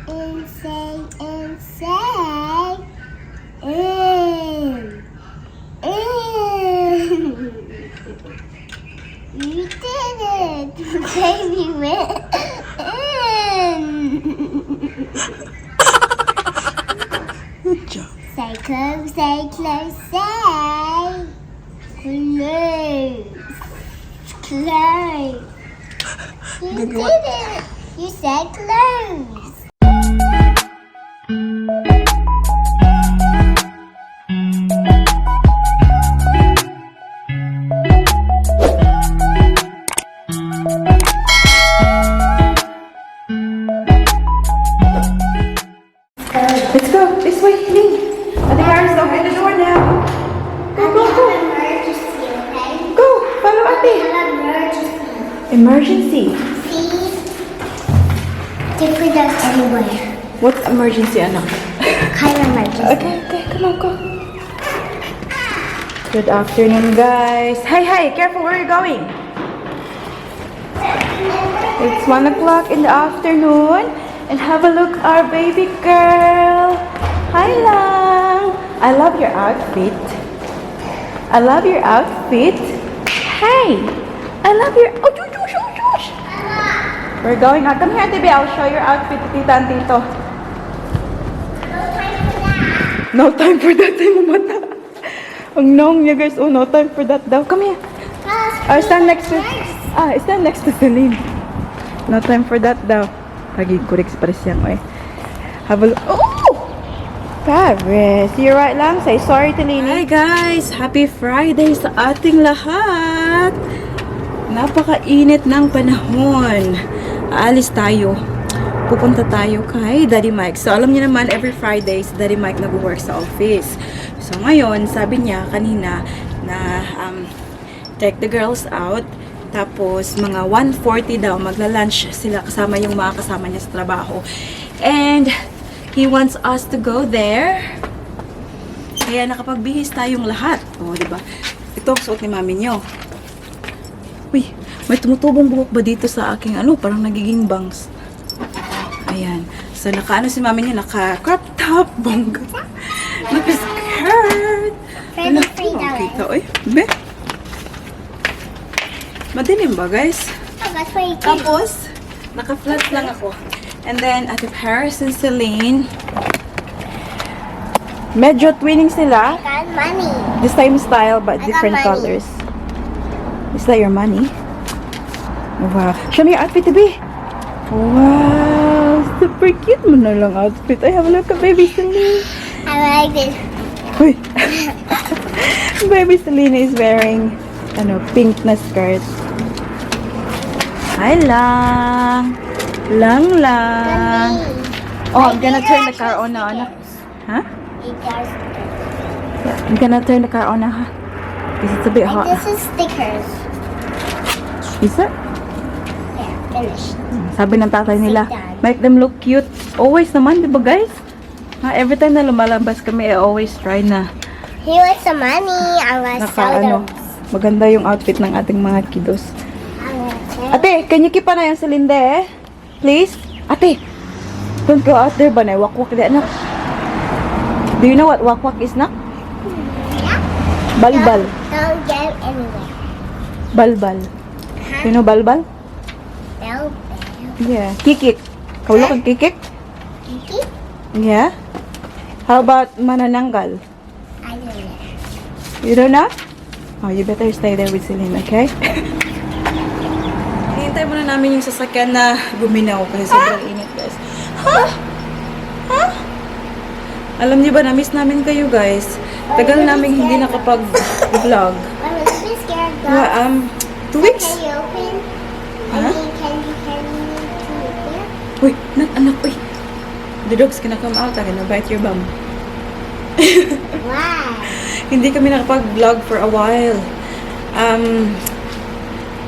and say. Mm. You did it, baby. Good job. Say close, say close, say close, close. You did it. You said close. Let's go. This way, Ling. Ate Harris, open the door now. Go, go, go. Emergency, okay? Go. Follow Ate. Emergency. Emergency. See? Different us anywhere. What's emergency, anak? Kind of emergency. Okay, okay. Come on, go. Good afternoon, guys. Hi, hi. Careful where you're going. It's 1 o'clock in the afternoon. And have a look, our baby girl. Hi, Lang. I love your outfit. I love your outfit. Hey, I love your. Oh, shush. We're going out. Come here, Tibi. I'll show your outfit, Tita and Tito. No time for that. Ay, mamata. Ang nong niya, guys. Oh, no time for that daw. Come here. Stand next to Celine. No time for that daw. Lagi ko express yan, oy. Have a look. Oh! Paris. You're right lang. Say sorry to Lini. Hi, guys. Happy Friday sa ating lahat. Napakainit ng panahon. Aalis tayo. Pupunta tayo kay Daddy Mike. So, alam niyo naman, every Friday, si Daddy Mike nag-work sa office. So, ngayon, sabi niya kanina na take the girls out. Tapos, mga 1:40 daw, magla-lunch sila kasama yung mga kasama niya sa trabaho. And, he wants us to go there. Kaya nakapagbihis tayong lahat. O, diba? Ito ang suot ni mami niyo. Uy, may tumutubong buhok ba dito sa aking parang nagiging bangs. Ayan. So, naka si mami niyo, naka-crop top, bongga. Naka-skirt. Very free Kita, oy. Be? Madilim ba, guys? Oh, that's what you do. Tapos, naka-flat lang ako. And then, Ate Paris and Celine. Medyo twinning sila. I got money. The same style, but I got different money. colors. Is that your money? Wow. Show me your outfit, Tibi. Wow. Super cute mo na lang outfit. I have a look at baby Celine. I like this. Uy. Baby Celine is wearing pink na skirt. Hi, Lang. Lang. Oh, I'm gonna turn the car on now, anak. Huh? Yeah, I'm gonna turn the car on now, huh? Because it's a bit hot. This is stickers. Is it? Yeah, finished. Sabi ng tatay nila, make them look cute. Always naman, di ba, guys? Every time na lumalabas kami, I always try na He wants some money. I want soda. maganda yung outfit ng ating mga kiddos. Ate, can you keep an eye on Celine, please? Ate, don't go out there, banay. Wakwak di, anak. Do you know what wakwak is, nak? Yeah. Balbal. Don't get anywhere. Balbal. You know balbal? Bell. Yeah. Kikik. Kaulo kag kikik? Kiki? Yeah. How about manananggal? I don't know. You don't know? Oh, you better stay there with Celine, okay? Hinihintay muna namin yung sasakyan na guminaw kasi sobrang init, guys. Alam niyo ba, na-miss namin kayo, guys. Tagal namin hindi nakapag-vlog. I'm a bit scared, Well, guys. 2 weeks? Can you open? Huh? Can you carry me to there? Uy, anak, uy. The dog's gonna come out, I'm gonna bite your bum. Wow. Hindi kami nakapag-vlog for a while.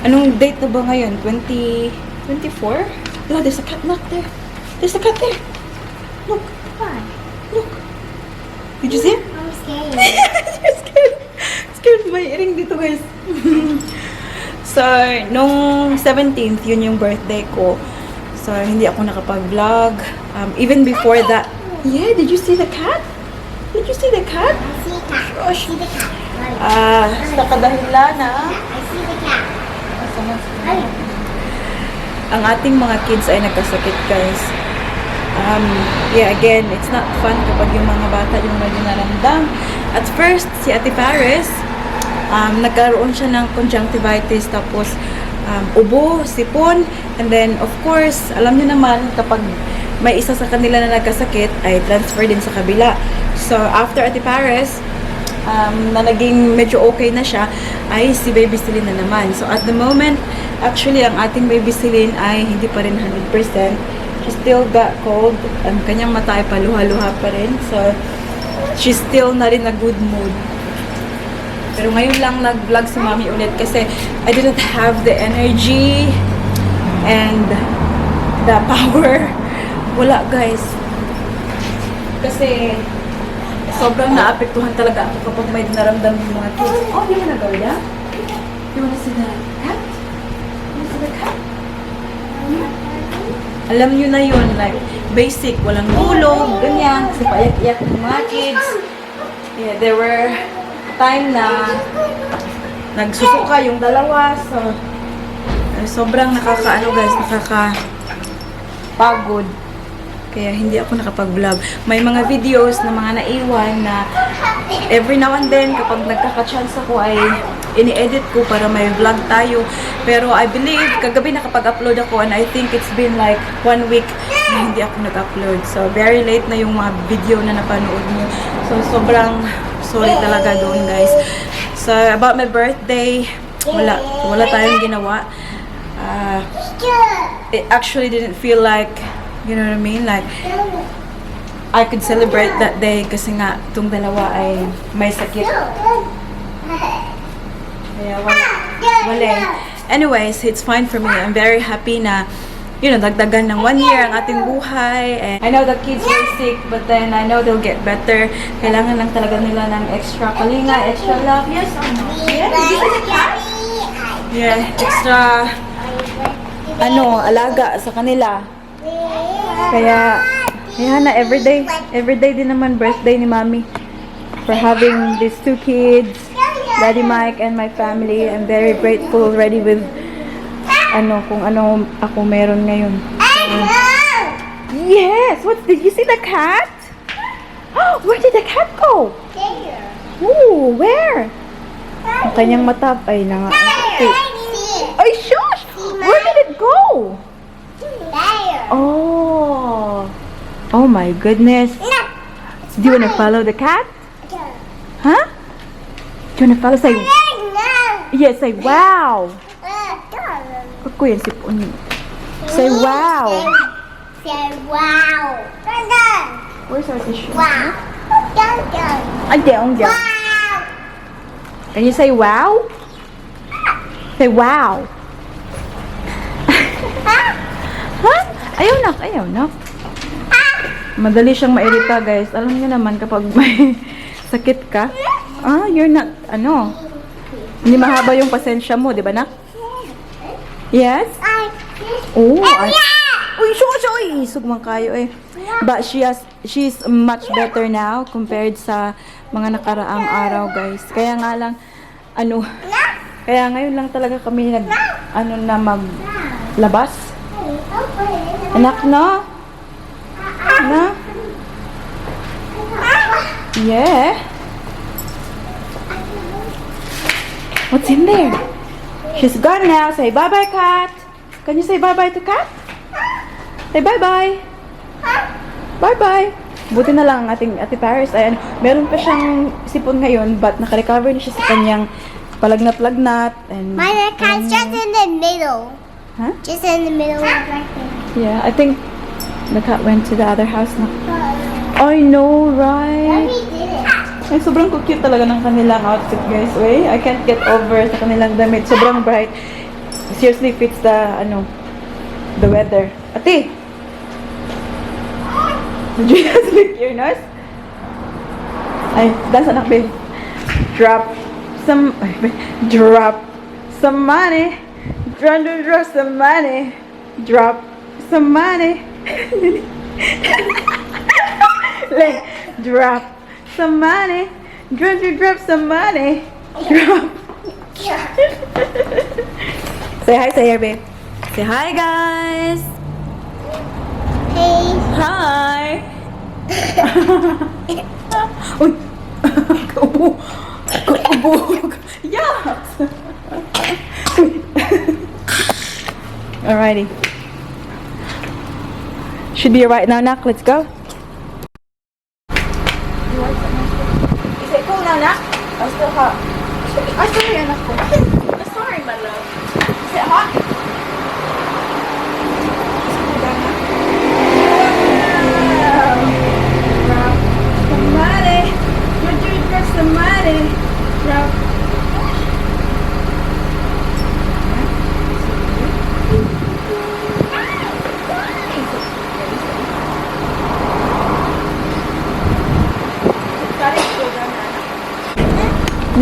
Anong date na ba ngayon? 24? No, there's a cat look there. There's a cat there. Look. Why? Look. Did you see it? I'm scared. You're scared. Scared may earring dito, guys. So, nung 17th, yun yung birthday ko. So, hindi ako nakapag-vlog. Even before that. Yeah, did you see the cat? Did you see the cat? I see the cat. I see the cat. Sa kadahilan na I see the cat. Ay. ang ating mga kids ay nagkasakit, guys. Yeah, again, it's not fun kapag yung mga bata yung medyo naramdam. At first, si Ate Paris, nagkaroon siya ng conjunctivitis, tapos ubo, sipon, and then, of course, alam niyo naman, kapag may isa sa kanila na nagkasakit, ay transfer din sa kabila. So, after Ate Paris, na naging medyo okay na siya, ay si Baby Celine na naman. So, at the moment, actually, ang ating Baby Celine ay hindi pa rin 100%. She still got cold. Ang kanyang mata ay paluha-luha pa rin. So, she's still not in a good mood. Pero ngayon lang nag-vlog si Mami ulit kasi I didn't have the energy and the power. Wala, guys. Kasi sobrang naapektuhan talaga ako kapag may naramdam yung mga kids. Oh, di mo na gawin, yeah? You wanna see the cat? You wanna see the cat? Alam nyo na yun, like, basic, walang tulog, ganyan, kasi paiyak-iyak ng mga kids. Yeah, there were time na nagsusuka yung dalawa, so, sobrang nakakaano, guys, nakakapagod. Kaya hindi ako nakapag-vlog. May mga videos na mga naiwan na every now and then, kapag nagkaka-chance ako ay ini-edit ko para may vlog tayo. Pero I believe, kagabi nakapag-upload ako and I think it's been like 1 week na hindi ako nag-upload. So, very late na yung mga video na napanood mo. So, sobrang sorry talaga doon, guys. So, about my birthday, wala tayong ginawa. It actually didn't feel like, you know what I mean? Like, I could celebrate that day kasi nga, itong dalawa ay may sakit. Kaya wala. Anyways, it's fine for me. I'm very happy na, you know, dagdagan ng 1 year ang ating buhay. And I know the kids are sick, but then I know they'll get better. Kailangan lang talaga nila ng extra kalinga, extra love. Yes, yeah, did you see the cat? Yeah, extra, alaga sa kanila. Kaya na everyday din naman birthday ni Mami for having these 2 kids, Daddy Mike and my family. I'm very grateful already with kung ano ako meron ngayon. Yes! Did you see the cat? Where did the cat go? There. Ooh, where? Ang kanyang mata ay ay, shush! Where did it go? There. Oh my goodness. Do you want to follow the cat? Huh? Do you want to follow? Say, yes, say wow. Ako yan, sipon yun. Say wow. Say wow. Where's our tissue? Wow. Ay, diyan. Wow. Can you say wow? Say wow. Huh? Ayaw na. Madali siyang mairita, guys. Alam niyo naman kapag may sakit ka, you're not, hindi mahaba yung pasensya mo, di ba na? Yes? Oh, uy, sugmang kayo eh. But she's much better now compared sa mga nakaraang araw, guys. Kaya nga lang, kaya ngayon lang talaga kami na maglabas. Anak na? Na? Yeah. What's in there? She's gone now. Say bye-bye, cat. Can you say bye-bye to cat? Say bye-bye. Bye-bye. Buti na lang ang ating Ate Paris. Ayan, meron pa siyang sipon ngayon, but naka-recover na siya sa kanyang palagnat-lagnat. And My cat's just in the middle. Huh? Just in the middle of right there. Yeah, I think the cat went to the other house na. I know, right? Mommy did it. Ay, sobrang cute talaga ng kanilang outfit, guys. Wait, I can't get over sa kanilang damit. Sobrang bright. Seriously fits the weather. Ate! Did you just lick your nose? Ay, dance anak, babe. Drop some money. Drop some money. Drop some money. Like, drop some money. Drop some money. Drop. Say hi, say here, babe. Say hi, guys. Hey. Hi. Uy. Kaubog. Kaubog. Yes. Alrighty. Should be right now, Nak. Let's go. Is it cool now, Nak? I'm still hot. I'm still here, Nak. I'm sorry, my love. Is it hot? Somebody, would you dress somebody?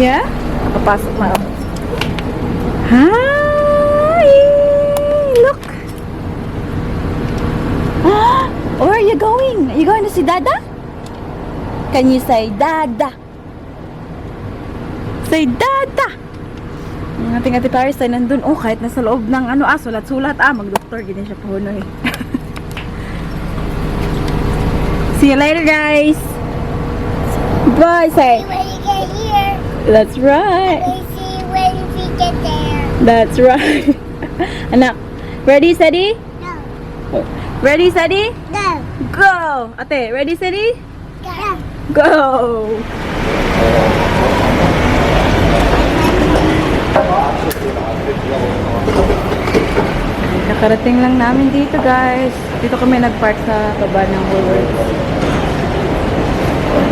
Yeah? Papasok na ako. Hi! Look! Where are you going? Are you going to see Dada? Can you say Dada? Say Dada! Ang ating Ate Paris ay nandun. Oh, kahit nasa loob ng sulat-sulat. Mag-doktor. Ganyan siya pahunoy. See you later, guys! Bye, say. When you get here. That's right. We'll see when we get there. That's right. Anak, ready, steady? No. Ready, steady? No. Go! Ate, ready, steady? Go. Go! Nakarating lang namin dito, guys. Dito kami nagpark sa baba ng Woolworths.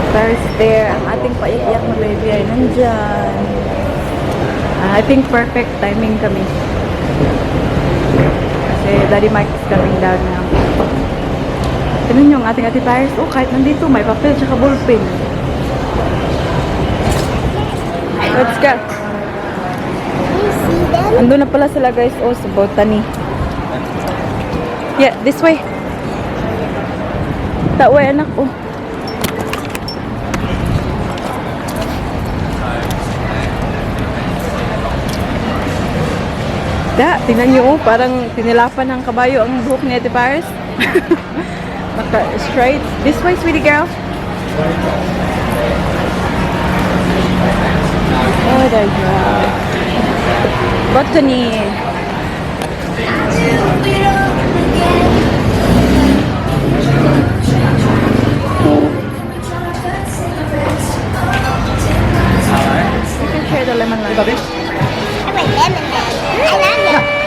Paris there. Ang ating paiyak na baby ay nandyan. I think perfect timing kami. Kasi Daddy Mike is coming down now. Tignan yung ating Ate Paris. Oh, kahit nandito, may papel tsaka ballpen. Let's go. You see them? Ando na pala sila, guys. Oh, sa botany. Yeah, this way. That way, anak. Oh. Tingnan nyo, oh, parang tinilapan ng kabayo ang buhok ni Ate Paris. Straight. This way, sweetie girl. Oh, there you go. Botany. You can share the lemon one. I want lemon then. I love it.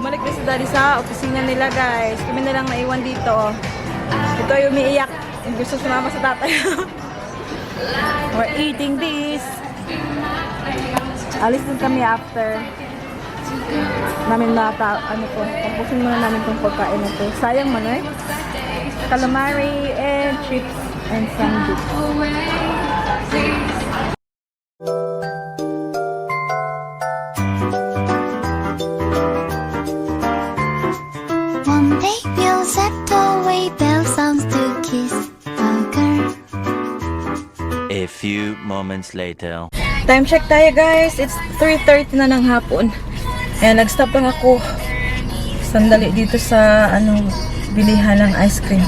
Bumalik na si Daddy sa opisina nila, guys. Kami na lang naiwan dito. Ito ay umiiyak. Gusto sumama sa tatay. We're eating this. Alis din kami after namin tapusin muna namin itong pagkain na ito. Sayang man eh. Calamari and chips and sandwich. One day we'll set away bell sounds to kiss a girl. A few moments later. Time check tayo, guys. It's 3:30 na ng hapon. Ayan, nag-stop lang ako sandali dito sa bilihan ng ice cream.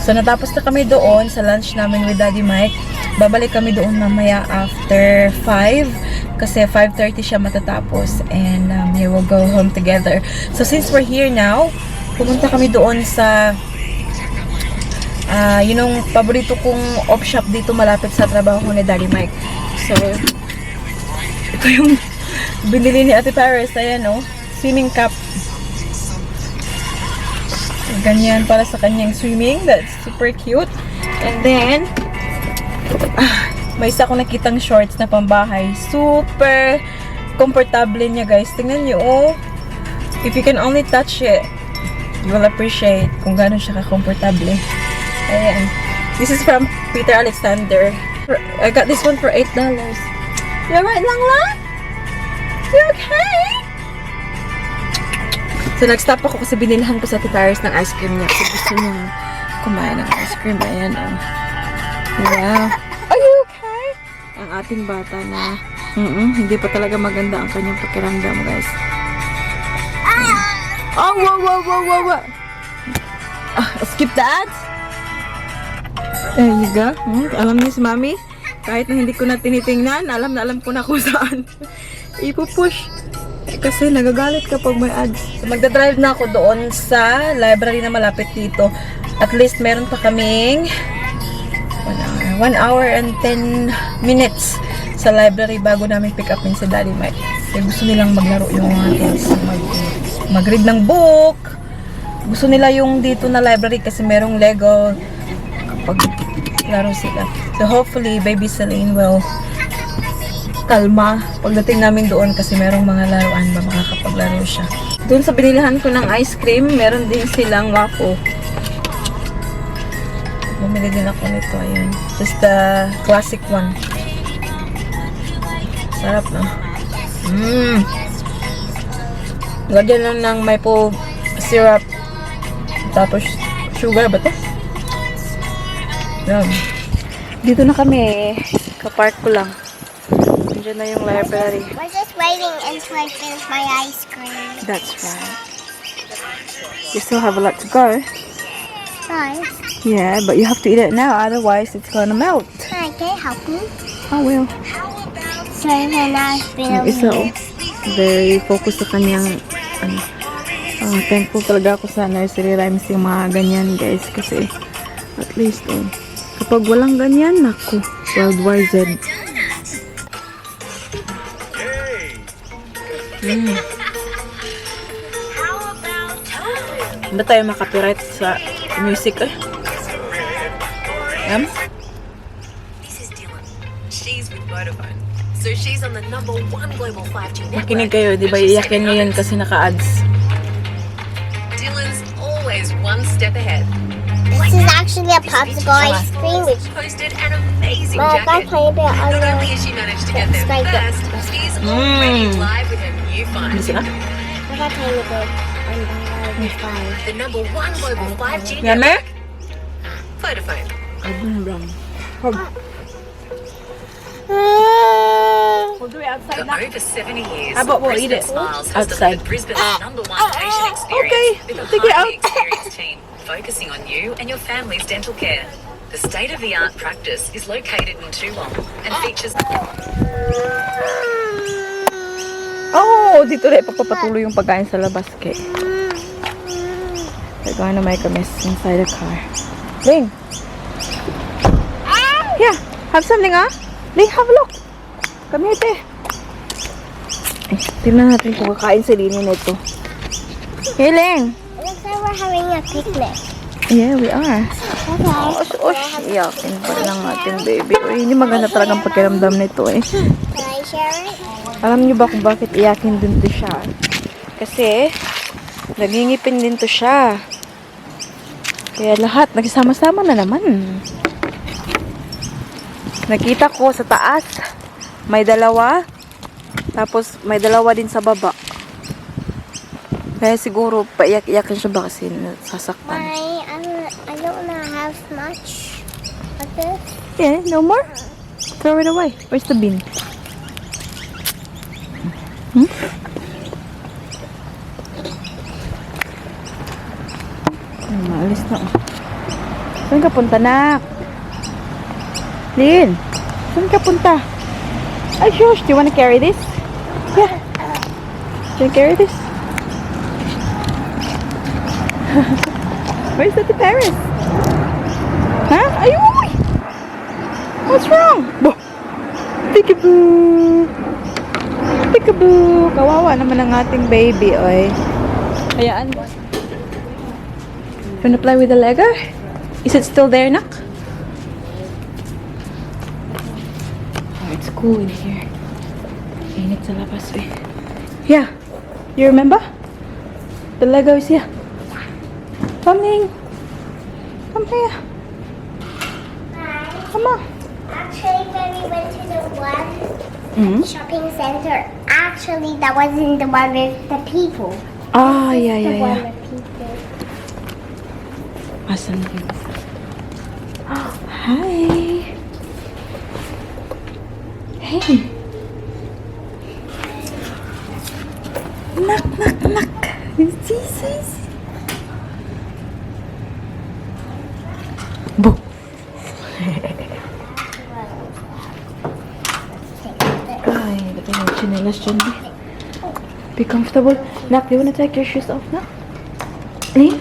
So natapos na kami doon sa lunch namin with Daddy Mike. Babalik kami doon mamaya after 5 kasi 5:30 siya matatapos, and we will go home together. So since we're here now, pumunta kami doon sa paborito kong op shop dito malapit sa trabaho ni Daddy Mike. So Ito yung binili ni Ate Paris. Ayan, oh. Swimming cap. Ganyan para sa kanyang swimming. That's super cute. And then, may isa akong nakitang shorts na pambahay. Super comfortable niya, guys. Tingnan niyo, oh. If you can only touch it, you will appreciate kung gano'n siya ka-comfortable. Ayan. This is from Peter Alexander. I got this one for $8. You're right lang lang? You okay? So, nag-stop ako kasi binilhan ko sa Ate Paris ng ice cream niya. Kasi gusto niya kumain ng ice cream. Ayan, oh. Wow. Are you okay? Ang ating bata na hindi pa talaga maganda ang kanyang pakiramdam, guys. Oh, wow. Skip that. There you go. Alam niyo si Mami, kahit na hindi ko na tinitingnan, alam na alam ko na kung saan ipupush. Kasi nagagalit kapag may ads. So, magdadrive na ako doon sa library na malapit dito. At least meron pa kaming 1 hour and 10 minutes sa library bago namin pick upin si Daddy Mike. Kasi gusto nilang maglaro yung mga kids. Mag-read ng book. Gusto nila yung dito na library kasi merong Lego kapag laro sila. So hopefully baby Celine will kalma pagdating namin doon kasi merong mga laruan ba makakapaglaro siya. Doon sa binilihan ko ng ice cream, meron din silang waffle. Bumili din ako nito. Ayan. Just the classic one. Sarap, no? Lagyan lang ng maple syrup. Tapos, sugar ba to? Yan. Dito na kami. Kapark ko lang. Nandiyan na yung library. We're just waiting until I finish my ice cream. That's right. You still have a lot to go. Right. Yeah, but you have to eat it now. Otherwise, it's gonna melt. Hi, can you help me? I will. So then I've been over So, here. very focused sa kanyang thankful talaga ako sa nursery rhymes yung mga ganyan, guys, kasi at least kapag walang ganyan, naku, World War Z. Ba tayo makapiright sa music eh? This is Dylan. She's with Vodafone. So she's on the #1 global 5G network. Makinig kayo, di ba iyakin ngayon kasi naka-ads. Dylan's always one step ahead. This is actually a popsicle ice cream. Which Posted an amazing Mom, I jacket. played it on Not the only has she managed to get there Strike it. first, she's already live with her new find. Hindi sila? I got tiny bit on the 5. The #1 global 5G Yan network. eh? Vodafone. We'll do it outside For now. over 70 years, How about we'll eat Brisbane it Smiles has outside? delivered Brisbane's #1 patient experience Okay, with a take it highly out. experienced team focusing on you and your family's dental care. The state-of-the-art practice is located in Toowong and features Oh, dito rin papapatuloy yung pagkain sa labas kay. They're going to make a mess inside the car. Ling! Yeah, have something, ah? Ling, have a look. Come here, te. Ay, tingnan natin kung kakain si Lini nito. Hey, Ling! It looks like we're having a picnic. Yeah, we are. Okay. Iyakin pa lang ating baby. Uy, hindi maganda talagang pakiramdam nito eh. Can I share it? Alam niyo ba kung bakit iyakin din to siya? Kasi, nagingipin din to siya. Kaya lahat, nagsama-sama na naman. Nakita ko sa taas, may dalawa. Tapos, may dalawa din sa baba. Kaya siguro, paiyak-iyakin siya ba kasi nasasaktan. I don't know have much of this. Yeah, no more? Throw it away. Where's the bin? Ay, maalis na. Saan ka punta, nak? Lin, saan ka punta? Ay, shush, do you wanna carry this? Yeah. Do you carry this? Where's the Paris? Huh? Ayuy! What's wrong? Peekaboo! Peekaboo! Kawawa naman ang ating baby, oy. Hayaan mo. You wanna play with the Lego? Is it still there, Nak? Oh, it's cool in here. Init sa labas, eh. Yeah. You remember? The Lego is here. Coming. Come here. Come on. Actually, when we went to the one Mm-hmm. shopping center, actually that wasn't the one with the people. Ah, yeah, The yeah, one yeah. with people. Asan yun? Oh, hi. Hey. Knock, knock, knock. Jesus. Bo. Ay, lagyan yung chinelas dyan. Be comfortable. Nak, do you wanna take your shoes off now? Need?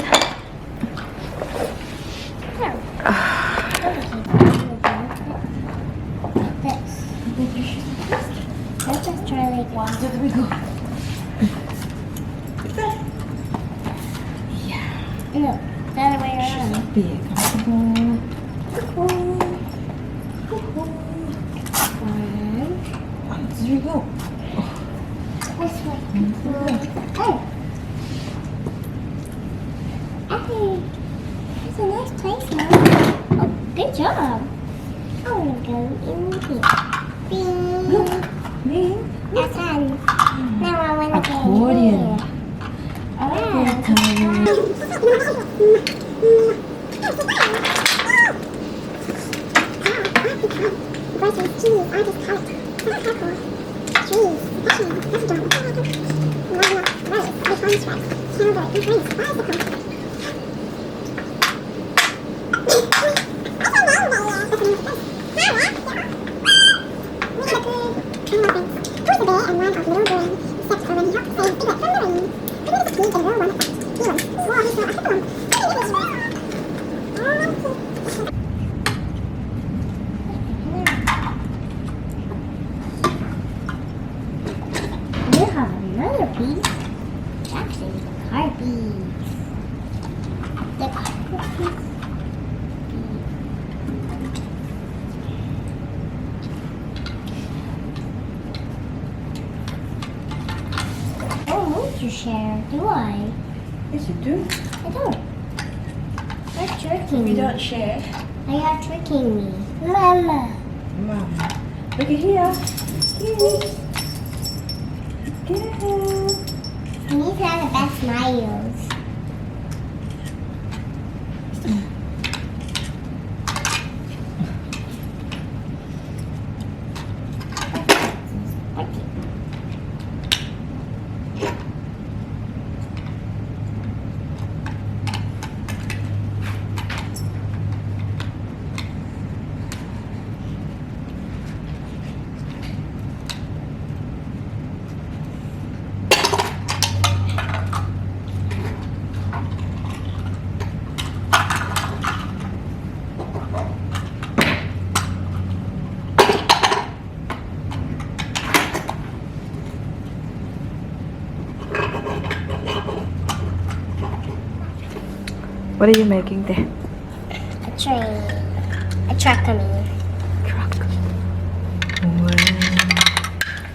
Let's just try like one. There we go. No, the other way around. Be comfortable. There we go. This way. Oh. Hey. It's a nice place now. Oh, good job. I want to go in here. Bing. Bing. That's fun. Now I want to go Accordion. in here. We have another piece. Actually, the car piece. The car piece. I don't need to share, do I? Yes, you do. I don't. You're tricking me. share. They are tricking me. Mama. Mom. Look at here. Good. And these are the best smiles. What are you making there? A train. A truck, I mean. Truck. Wow.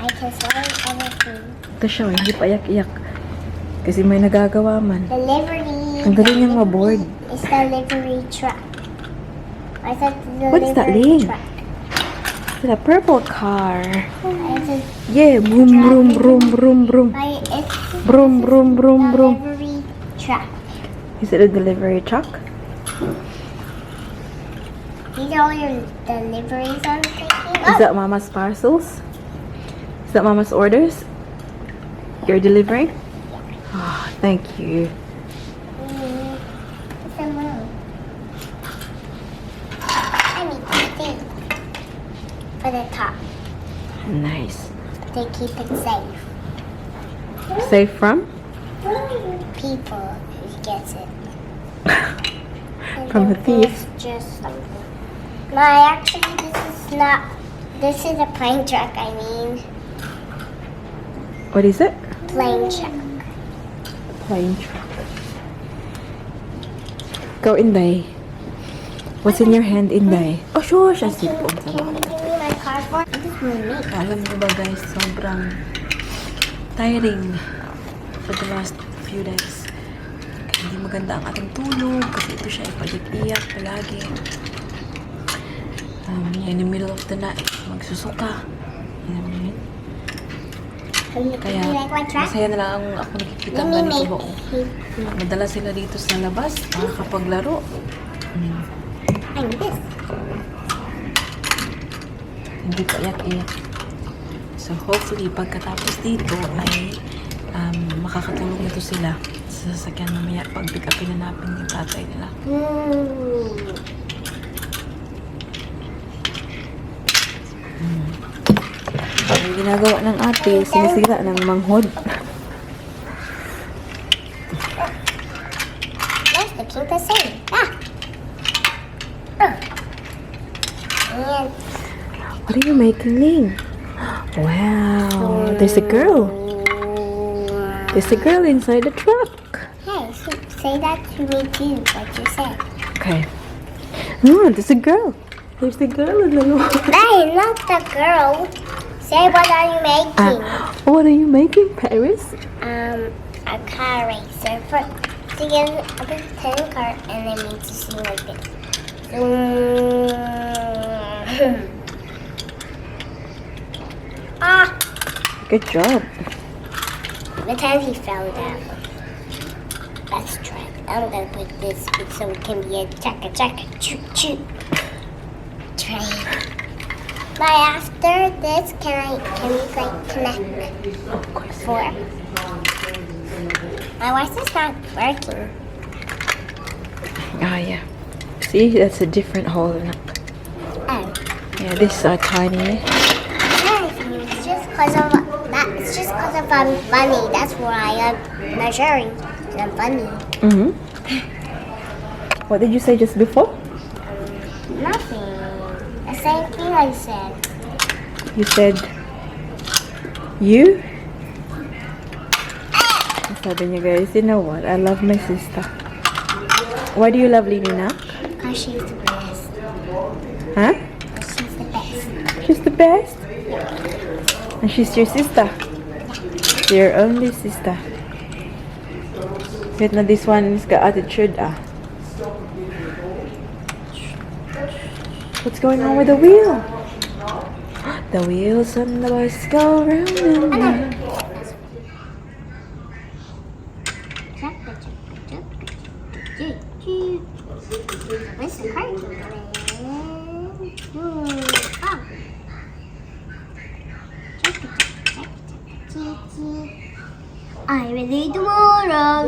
I can fly everything. Ito siya, hindi pa iyak-iyak. Kasi may nagagawa man. Delivery. Ang galing niyang maboard. It's the delivery truck. I said the What is that, delivery Ling? truck. It's a purple car. I said Yeah, vroom, vroom, vroom, vroom, vroom. it's Vroom, vroom, vroom, vroom. delivery truck. Is it a delivery truck? These are all your deliveries I'm taking. Is that Mama's parcels? Is that Mama's orders? You're delivering? Oh, thank you. It's a move. I need to see for the top. Nice. They keep it safe. Safe from? People who gets it. And From the then thief. there's just something. Actually, this is not. This is a pine truck. I mean, What is it? Plain check. Plain truck. Go, Inday. What's in your hand, Inday? Oh, sure. Siya sipon sa Can you give me my cardboard? This is my mate. Alam niyo ba guys, sobrang tiring for the last few days. Hindi maganda ang ating tulog kasi ito siya ipalit-iyak palagi. In the middle of the night, magsusuka. Kaya, masaya na lang ako nakikita ng ganito ba. Madala sila dito sa labas, makakapaglaro. I need this. Hindi pa iyak-iyak. So, hopefully, pagkatapos dito ay makakatulong ito sila sa sasakyan mamaya pag pick upin na natin yung tatay nila. Ang ginagawa ng ate, sinisira ng manghod. Let's keep the same. And What are you making, Ling? Wow, there's a girl. There's a girl inside the truck. hey, say that to me too, what you said. Okay. Oh, there's a girl. There's a girl in the room. Hey, not the girl. Say what are you making? What are you making, Paris? A car racer to get a big 10 car and then me to sing like this. Good job. The time he fell down. Let's try it. I'm gonna put this so it can be a chaka choo choo train. But after this, can we like connect Of course. four? Why is this not working? Ah, yeah. See, that's a different hole. Oh. Yeah, these are tiny. It's just because of that. It's just because of I'm funny. That's why I'm measuring. I'm funny. What did you say just before? Nothing. The same thing I said. You said you? Sabi niya guys, you know what? I love my sister. Why do you love Lina? Because she's the best. Huh? She's the best. She's the best? And she's your sister? Your only sister. Wait na, this one is got attitude ah. What's going on with the wheel? The wheels on the bus go round and round. Where's the car going? I really tomorrow.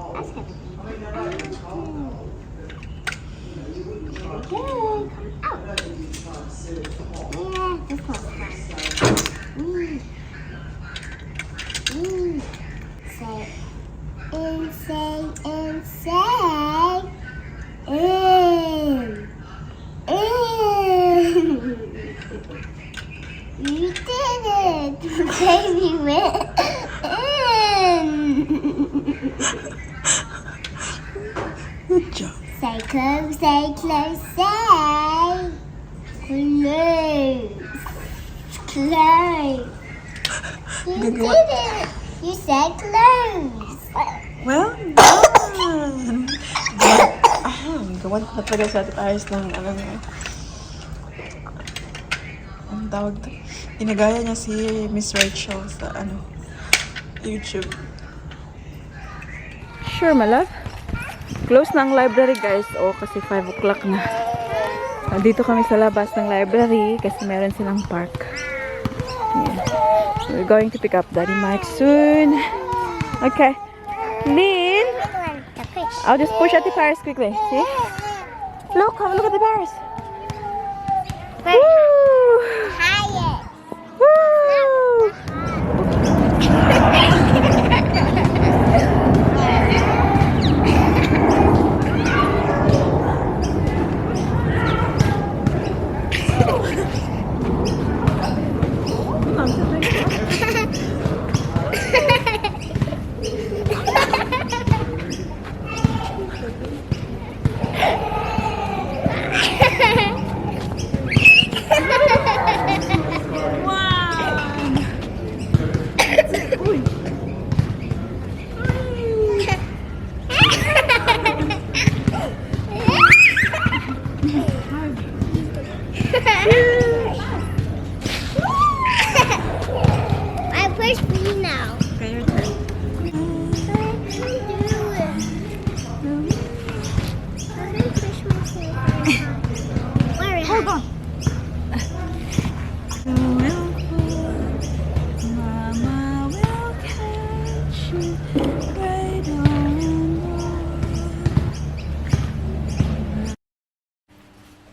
That's gonna be good. Come out. Yeah, this one's fun. Say, and say, and say, You did it, baby went Good job. Say close, say close, say close, close. You did it. You said close. Well done! Gawan ko na talaga sa ating ayos ng ano niya. Ang tawag to? Inagaya niya si Miss Rachel sa ano, YouTube. Sure, my love. Close na ang library guys. O, kasi 5 o'clock na. Nandito kami sa labas ng library kasi meron silang park. Yeah. So, we're going to pick up Daddy Mike soon. Okay. Lynn, I'll just push at the Paris quickly. See? Look, have a look at the Paris. Woo! Highest. Woo!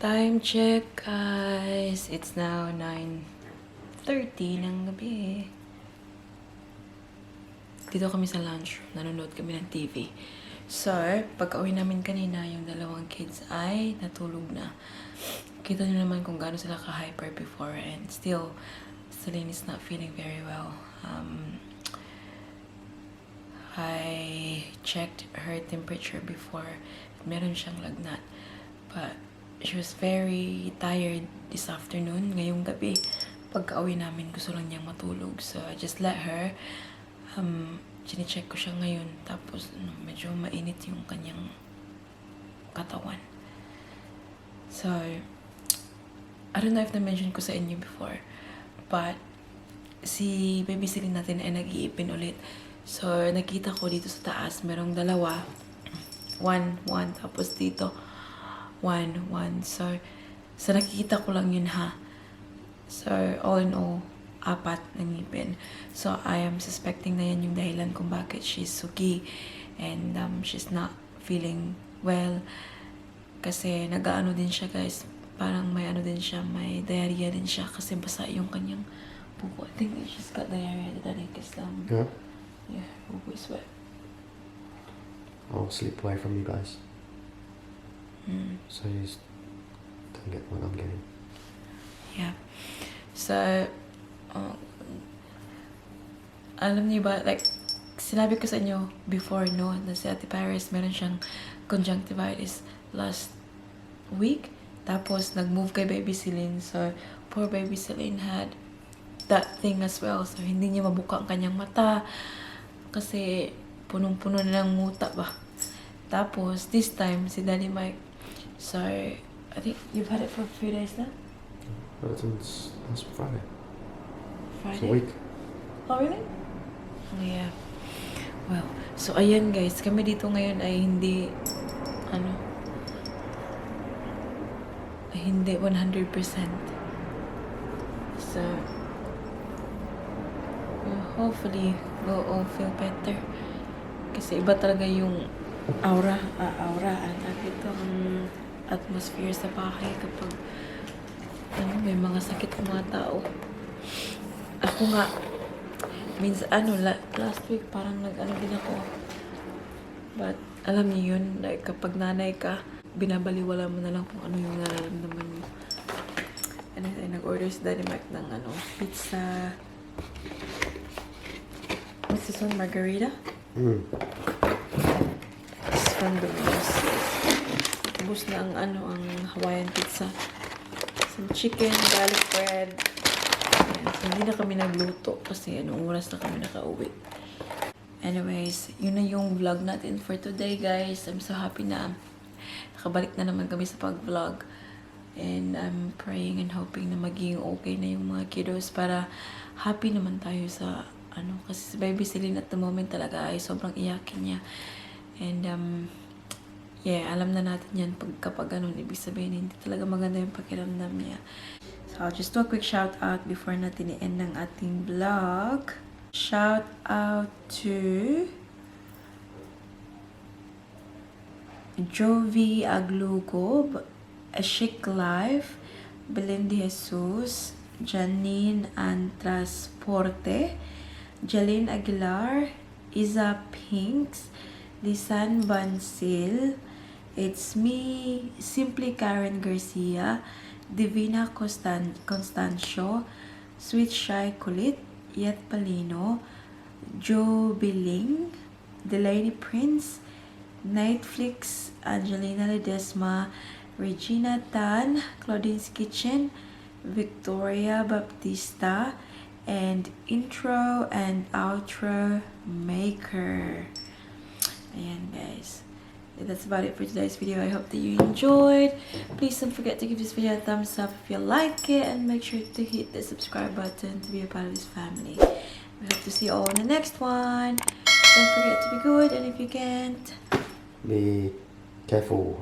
Time check, guys. It's now 9:30 ng gabi. Dito kami sa lunch. Nanonood kami ng TV. So, pagka-uwi namin kanina, yung dalawang kids ay natulog na. Kita nyo naman kung gaano sila ka-hyper before, and still, Celine is not feeling very well. I checked her temperature before. Meron siyang lagnat. But she was very tired this afternoon. Ngayong gabi, pagka-uwi namin, gusto lang niyang matulog. So, I just let her. Chine-check ko siya ngayon. Tapos, medyo mainit yung kanyang katawan. So, I don't know if na-mention ko sa inyo before. But, si baby Celine natin ay nag-iipin ulit. So, nakita ko dito sa taas, merong dalawa. 1, 1. Tapos dito, 1, 1. So, nakikita ko lang yun ha. So, all in all, 4 na ngipin. So, I am suspecting na yan yung dahilan kung bakit she's suki. And she's not feeling well. Kasi nag-aano din siya, guys. Parang may ano din siya, may diarrhea din siya. Kasi basa yung kanyang buko. I think she's got diarrhea today because yeah, buko is wet. I'll sleep away from you guys. So you just don't get what I'm getting. Yeah. So, alam niyo ba, like, sinabi ko sa inyo before, no, na si Ate Paris, meron siyang conjunctivitis last week. Tapos, nag-move kay Baby Celine. So, poor Baby Celine had that thing as well. So, hindi niya mabuka ang kanyang mata. Kasi, punong-puno na ng muta ba. Tapos, this time, si Daddy Mike. So, I think you've had it for a few days now? But it's last Friday. Friday? It's a week. Oh, really? Yeah. Well, so ayan guys, kami dito ngayon ay hindi, hindi 100%. So, hopefully, we'll all feel better. Kasi iba talaga yung aura, ang atmosphere sa bahay kapag may mga sakit ng mga tao. Ako nga, last week parang din ako. But, alam niyo yun, like, kapag nanay ka, binabaliwala mo na lang kung ano yung nararamdaman mo. And then, nag-order si Daddy Mike ng pizza. What's this one? Margarita? It's from Domino's. Ubus na ang Hawaiian pizza. Some chicken, garlic bread. So, hindi na kami nagluto kasi anong oras na kami nakauwi. Anyways, yun na yung vlog natin for today, guys. I'm so happy na nakabalik na naman kami sa pag-vlog. And I'm praying and hoping na maging okay na yung mga kiddos para happy naman tayo sa kasi si Baby Celine at the moment talaga ay sobrang iyakin niya. And yeah, alam na natin yan kapag ibig sabihin hindi talaga maganda yung pakiramdam niya. So, I'll just do a quick shout out before natin i-end ng ating vlog. Shout out to Jovi Aglugo, A Chic Life, Belen de Jesus, Janine Antrasporte, Jalene Aguilar, Isa Pinks, Lisan Bansil, It's Me, Simply Karen Garcia, Divina Constancio, Sweet Shy Kulit, Yet Palino, Joe Billing, Delaney Prince, Nightflix, Angelina Ledesma, Regina Tan, Claudine's Kitchen, Victoria Baptista, and intro and outro maker. Ayan guys. That's about it for today's video. I hope that you enjoyed. Please don't forget to give this video a thumbs up if you like it, and make sure to hit the subscribe button to be a part of this family. We hope to see you all in the next one. Don't forget to be good, and if you can't, Be careful.